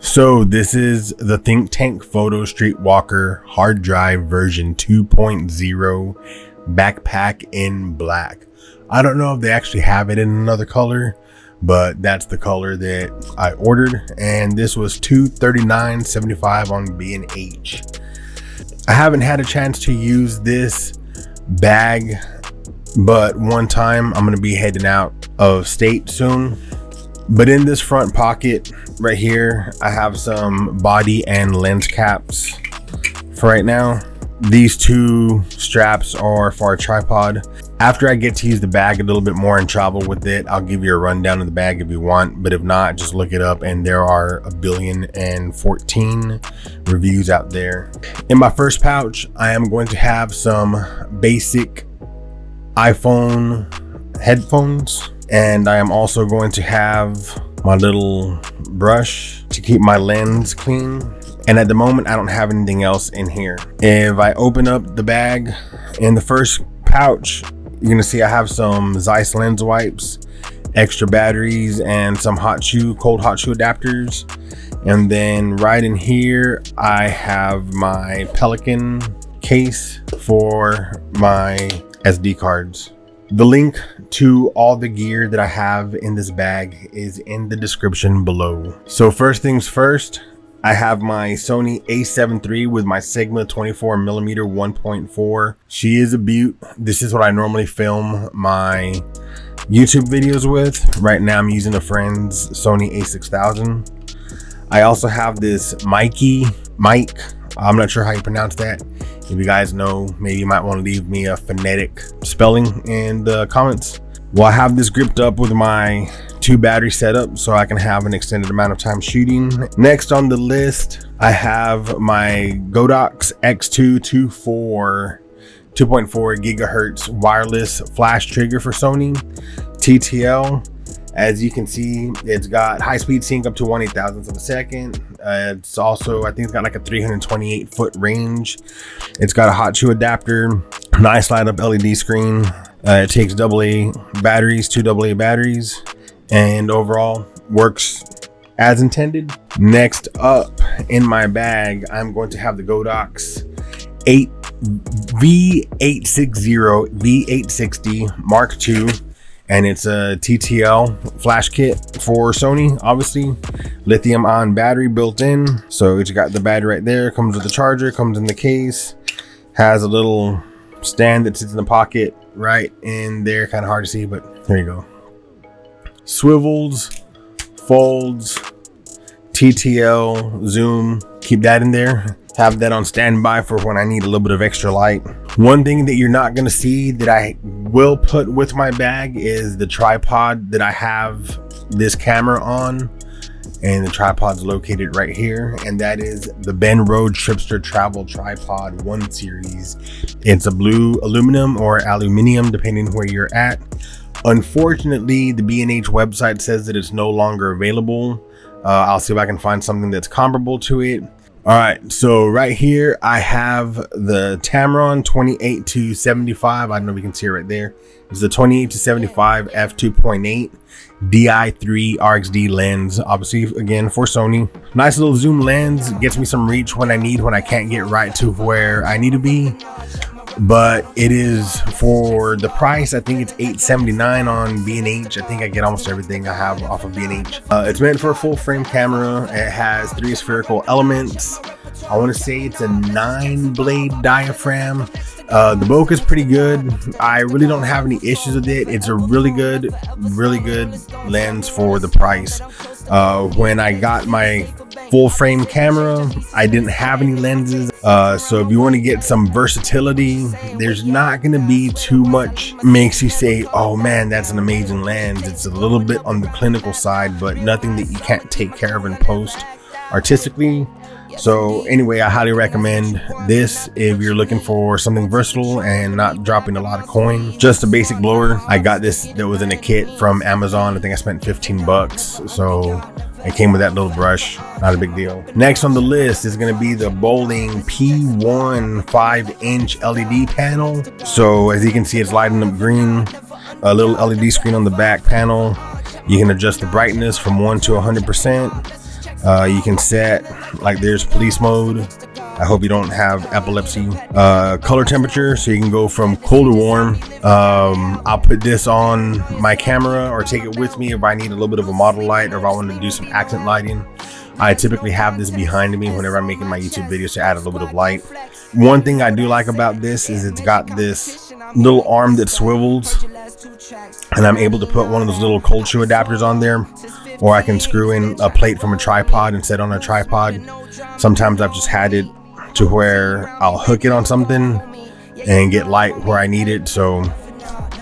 So this is the Think Tank Photo Streetwalker hard drive version 2.0 backpack in black. I don't know if they actually have it in another color, but that's the color that I ordered, and this was $239.75 on B&H. I haven't had a chance to use this bag, but one time I'm going to be heading out of state soon. But in this front pocket right here, I have some body and lens caps for right now. These two straps are for a tripod. After I get to use the bag a little bit more and travel with it, I'll give you a rundown of the bag if you want, but if not, just look it up, and there are 1,014 reviews out there. In my first pouch, I am going to have some basic iPhone headphones, and I am also going to have my little brush to keep my lens clean. And at the moment, I don't have anything else in here. If I open up the bag, in the first pouch, you're gonna see I have some Zeiss lens wipes, extra batteries, and some cold hot shoe adapters. And then right in here, I have my Pelican case for my SD cards. The link to all the gear that I have in this bag is in the description below. So first things first, I have my Sony a7 III with my Sigma 24mm 1.4. She is a beaut. This is what I normally film my YouTube videos with. Right now I'm using a friend's Sony a6000. I also have this mic. I'm not sure how you pronounce that. If you guys know, maybe you might want to leave me a phonetic spelling in the comments. Well, I have this gripped up with my 2 battery setup so I can have an extended amount of time shooting. Next on the list, I have my Godox X2 2.4 gigahertz wireless flash trigger for Sony TTL. As you can see, it's got high-speed sync up to 1/8,000th of a second. It's also, I think it's got like a 328-foot range. It's got a hot shoe adapter, nice light-up LED screen. It takes AA batteries, 2 AA batteries, and overall works as intended. Next up in my bag, I'm going to have the Godox V860 Mark II. And it's a TTL flash kit for Sony, obviously. Lithium ion battery built in. So it's got the battery right there, comes with the charger, comes in the case, has a little stand that sits in the pocket right in there. Kind of hard to see, but there you go. Swivels, folds, TTL, zoom, keep that in there. Have that on standby for when I need a little bit of extra light. One thing that you're not going to see that I will put with my bag is the tripod that I have this camera on, and the tripod's located right here, and that is the Ben Road Tripster Travel Tripod 1 Series. It's a blue aluminum or aluminium depending where you're at. Unfortunately, the B&H website says that it's no longer available. I'll see if I can find something that's comparable to it. All right, so right here I have the Tamron 28-75. I don't know if you can see it right there. It's the 28-75 f2.8 Di3 RXD lens, obviously again for Sony. Nice little zoom lens, gets me some reach when I can't get right to where I need to be. But it is, for the price, I think it's $8.79 on B&H. I think I get almost everything I have off of B&H. It's meant for a full frame camera. It has 3 spherical elements. I want to say it's a 9-blade diaphragm. The bokeh is pretty good. I really don't have any issues with it. It's a really good lens for the price. When I got my full frame camera, I didn't have any lenses. So if you want to get some versatility, there's not going to be too much makes you say, oh man, that's an amazing lens. It's a little bit on the clinical side, but nothing that you can't take care of in post artistically. So anyway, I highly recommend this if you're looking for something versatile and not dropping a lot of coin. Just a basic blower. I got this that was in a kit from Amazon. I think I spent 15 bucks. So it came with that little brush, not a big deal. Next on the list is going to be the Bowling P1 5-inch LED panel. So as you can see, it's lighting up green. A little LED screen on the back panel. You can adjust the brightness from 1 to 100%. You can set, like, there's police mode. I hope you don't have epilepsy. Color temperature, so you can go from cool to warm. I'll put this on my camera or take it with me if I need a little bit of a model light, or if I want to do some accent lighting. I typically have this behind me whenever I'm making my YouTube videos to add a little bit of light. One thing I do like about this is it's got this little arm that swivels, and I'm able to put one of those little cold shoe adapters on there, or I can screw in a plate from a tripod and set on a tripod. Sometimes I've just had it to where I'll hook it on something and get light where I need it. So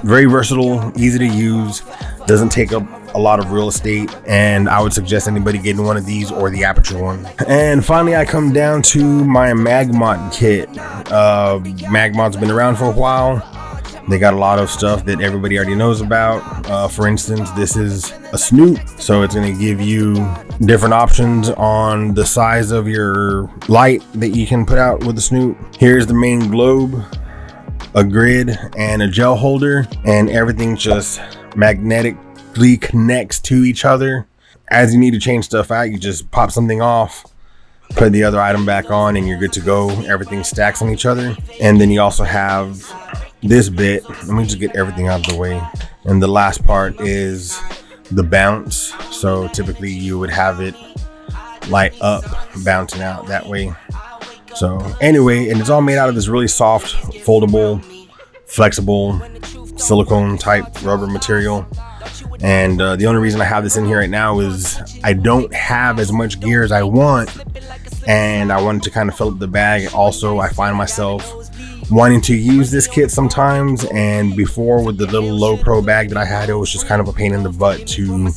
very versatile, easy to use, doesn't take up a lot of real estate, and I would suggest anybody getting one of these or the aperture one. And finally, I come down to my Magmod kit. Magmod's been around for a while. They got a lot of stuff that everybody already knows about. For instance, this is a snoot, so it's going to give you different options on the size of your light that you can put out with the snoot. Here's the main globe, a grid, and a gel holder, and everything just magnetically connects to each other. As you need to change stuff out, you just pop something off, put the other item back on, and you're good to go. Everything stacks on each other. And then you also have this bit. Let me just get everything out of the way. And the last part is the bounce. So typically you would have it light up, bouncing out that way. So anyway, and it's all made out of this really soft, foldable, flexible silicone type rubber material. And the only reason I have this in here right now is I don't have as much gear as I want, and I wanted to kind of fill up the bag. Also, I find myself wanting to use this kit sometimes, and before with the little low pro bag that I had, it was just kind of a pain in the butt to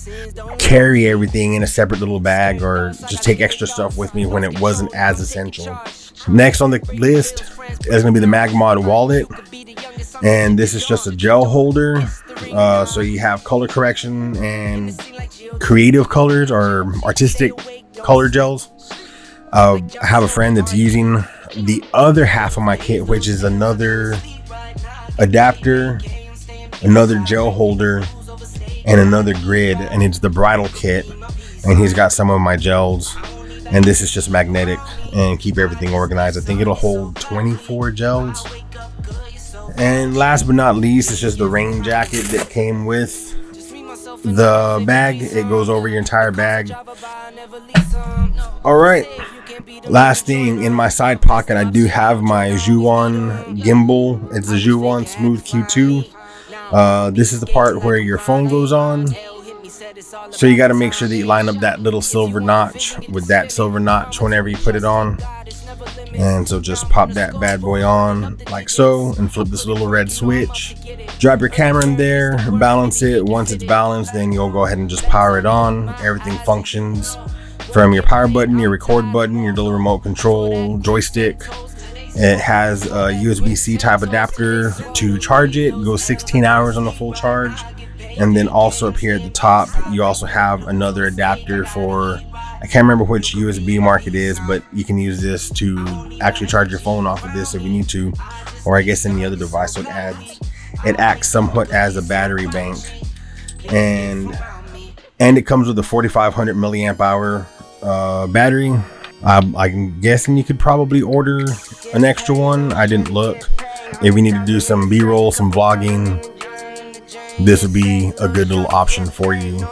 carry everything in a separate little bag or just take extra stuff with me when it wasn't as essential. Next on the list is going to be the Magmod wallet, and this is just a gel holder. So you have color correction and creative colors or artistic color gels. I have a friend that's using the other half of my kit, which is another adapter, another gel holder, and another grid, and it's the bridal kit. And he's got some of my gels, and this is just magnetic and keep everything organized. I think it'll hold 24 gels. And last but not least, it's just the rain jacket that came with the bag. It goes over your entire bag. All right, last thing, in my side pocket I do have my muhhfuuh gimbal. It's the muhhfuuh Smooth Q2. This is the part where your phone goes on, so you got to make sure that you line up that little silver notch with that silver notch whenever you put it on. And so just pop that bad boy on like so, and flip this little red switch, drop your camera in there, balance it. Once it's balanced, then you'll go ahead and just power it on. Everything functions from your power button, your record button, your little remote control joystick. It has a USB-C type adapter to charge it. It goes 16 hours on the full charge. And then also up here at the top, you also have another adapter for, I can't remember which USB mark it is, but you can use this to actually charge your phone off of this if you need to, or I guess any other device. So it acts somewhat as a battery bank, and it comes with a 4,500 milliamp hour battery. I'm guessing you could probably order an extra one. I didn't look. If you need to do some B-roll, some vlogging, this would be a good little option for you.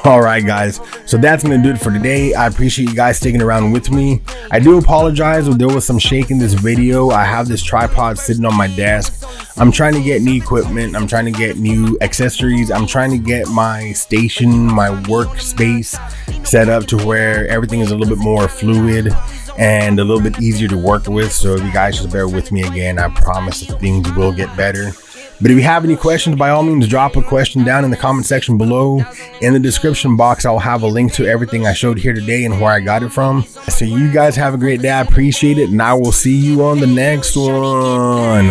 All right, guys, so that's gonna do it for today. I appreciate you guys sticking around with me. I do apologize if there was some shake in this video. I have this tripod sitting on my desk. I'm trying to get new equipment. I'm trying to get new accessories. I'm trying to get my station, my workspace set up to where everything is a little bit more fluid and a little bit easier to work with. So if you guys just bear with me again, I promise that things will get better. But if you have any questions, by all means, drop a question down in the comment section below. In the description box, I'll have a link to everything I showed here today and where I got it from. So you guys have a great day. I appreciate it, and I will see you on the next one.